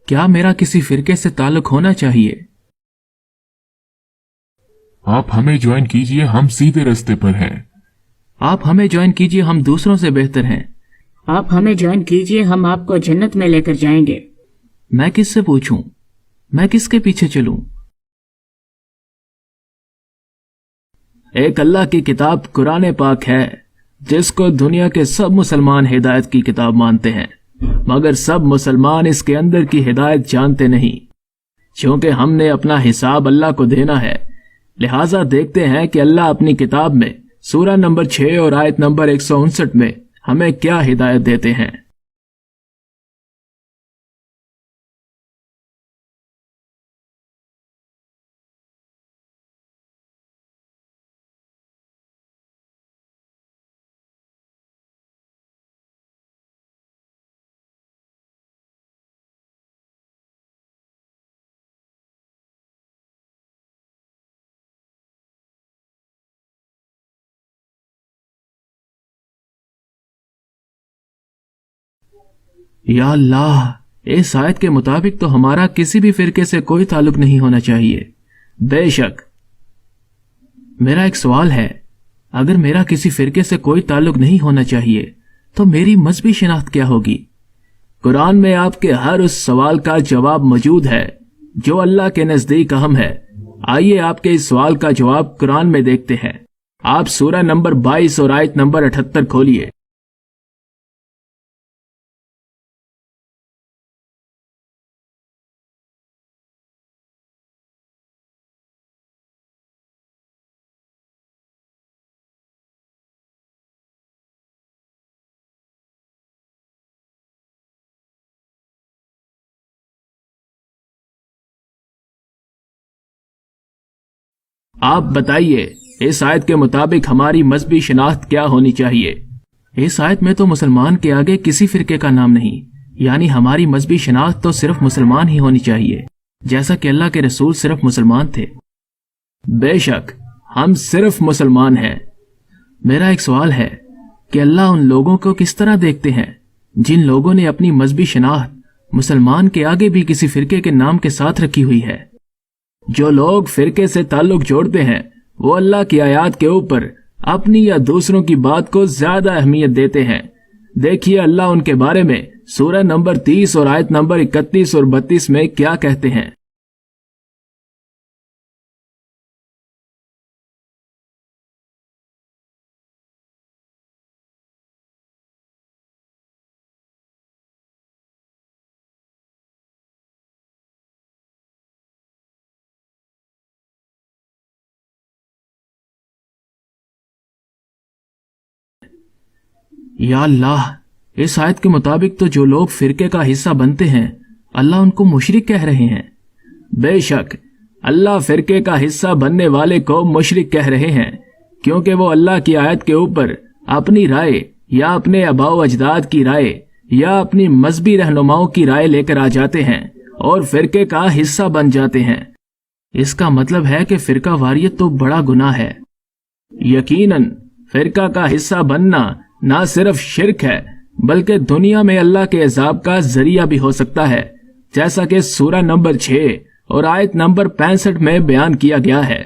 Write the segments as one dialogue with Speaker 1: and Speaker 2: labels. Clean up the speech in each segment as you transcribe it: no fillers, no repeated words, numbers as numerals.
Speaker 1: क्या मेरा किसी फिरके से ताल्लुक होना चाहिए?
Speaker 2: आप हमें ज्वाइन कीजिए, हम सीधे रास्ते पर हैं।
Speaker 1: आप हमें ज्वाइन कीजिए, हम दूसरों से बेहतर हैं।
Speaker 3: आप हमें ज्वाइन कीजिए, हम आपको जन्नत में लेकर जाएंगे।
Speaker 1: मैं किससे पूछूं? मैं किसके पीछे चलूं? एक अल्लाह की किताब कुरान पाक है, जिसको दुनिया के सब मुसलमान हिदायत की किताब मानते हैं, मगर सब मुसलमान इसके अंदर की हिदायत जानते नहीं। क्योंकि हमने अपना हिसाब अल्लाह को देना है, लिहाजा देखते हैं कि अल्लाह अपनी किताब में सूरा नंबर 6 और आयत नंबर 159 में हमें क्या हिदायत देते हैं। या अल्लाह, इस आयत के मुताबिक तो हमारा किसी भी फिरके से कोई ताल्लुक नहीं होना चाहिए। बेशक। मेरा एक सवाल है, अगर मेरा किसी फिरके से कोई ताल्लुक नहीं होना चाहिए तो मेरी मजहबी शिनाख्त क्या होगी? कुरान में आपके हर उस सवाल का जवाब मौजूद है जो अल्लाह के नजदीक अहम है। आइए आपके इस सवाल का जवाब कुरान में देखते हैं। आप सूरा नंबर 22 और आयत नंबर 78 खोलिए। आप बताइए, इस आयत के मुताबिक हमारी मजहबी शिनाख्त क्या होनी चाहिए? इस आयत में तो मुसलमान के आगे किसी फिरके का नाम नहीं, यानी हमारी मजहबी शिनाख्त तो सिर्फ मुसलमान ही होनी चाहिए, जैसा कि अल्लाह के रसूल सिर्फ मुसलमान थे। बेशक, हम सिर्फ मुसलमान हैं। मेरा एक सवाल है कि अल्लाह उन लोगों को किस तरह देखते हैं जिन लोगों ने अपनी मजहबी शिनाख्त मुसलमान के आगे भी किसी फिरके के नाम के साथ रखी हुई है। जो लोग फिरके से ताल्लुक जोड़ते हैं वो अल्लाह की आयत के ऊपर अपनी या दूसरों की बात को ज्यादा अहमियत देते हैं। देखिए अल्लाह उनके बारे में सूरह नंबर 30 और आयत नंबर 31 और 32 में क्या कहते हैं। या अल्लाह, इस आयत के मुताबिक तो जो लोग फिरके का हिस्सा बनते हैं अल्लाह उनको मुशरिक कह रहे हैं। बेशक, अल्लाह फिरके का हिस्सा बनने वाले को मुशरिक कह रहे हैं, क्योंकि वो अल्लाह की आयत के ऊपर अपनी राय या अपने आबाओ अजदाद की राय या अपनी मजहबी रहनुमाओं की राय लेकर आ जाते हैं और फिरके का हिस्सा बन जाते हैं। इसका मतलब है कि फिरका वारियत तो बड़ा गुनाह है। यकीनन फिरका का हिस्सा बनना ना सिर्फ शिर्क है, बल्कि दुनिया में अल्लाह के अजाब का जरिया भी हो सकता है, जैसा कि सूरा नंबर 6 और आयत नंबर 65 में बयान किया गया है।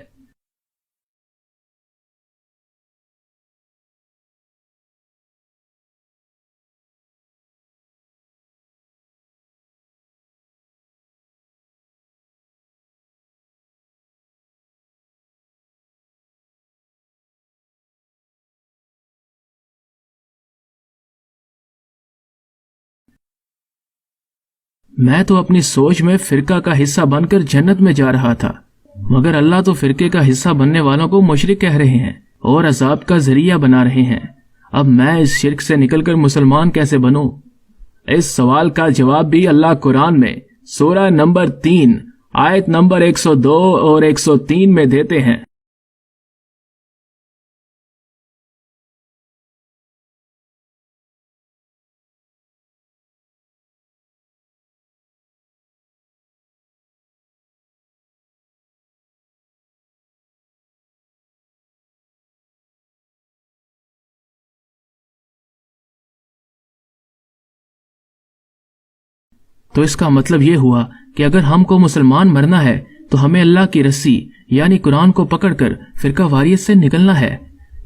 Speaker 1: मैं तो अपनी सोच में फिरका का हिस्सा बनकर जन्नत में जा रहा था, मगर अल्लाह तो फिरके का हिस्सा बनने वालों को मुशरिक कह रहे हैं और अजाब का जरिया बना रहे हैं। अब मैं इस शिर्क से निकलकर मुसलमान कैसे बनूं? इस सवाल का जवाब भी अल्लाह कुरान में सूरा नंबर 3 आयत नंबर 102 और 103 में देते हैं। تو اس کا مطلب یہ ہوا کہ اگر ہم کو مسلمان مرنا ہے تو ہمیں اللہ کی رسی یعنی قرآن کو پکڑ کر فرقہ واریت سے نکلنا ہے۔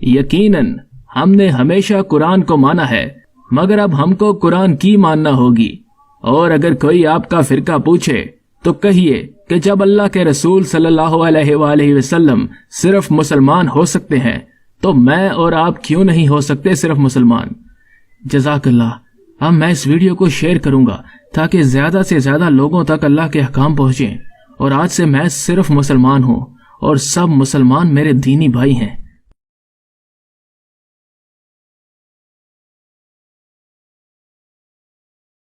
Speaker 1: یقیناً ہم نے ہمیشہ قرآن کو مانا ہے، مگر اب ہم کو قرآن کی ماننا ہوگی۔ اور اگر کوئی آپ کا فرقہ پوچھے تو کہیے کہ جب اللہ کے رسول صلی اللہ علیہ وآلہ وسلم صرف مسلمان ہو سکتے ہیں تو میں اور آپ کیوں نہیں ہو سکتے صرف مسلمان؟ جزاک اللہ۔ اب میں اس ویڈیو کو شیئر کروں گا تاکہ زیادہ سے زیادہ لوگوں تک اللہ کے احکام پہنچیں، اور آج سے میں صرف مسلمان ہوں اور سب مسلمان میرے دینی بھائی ہیں۔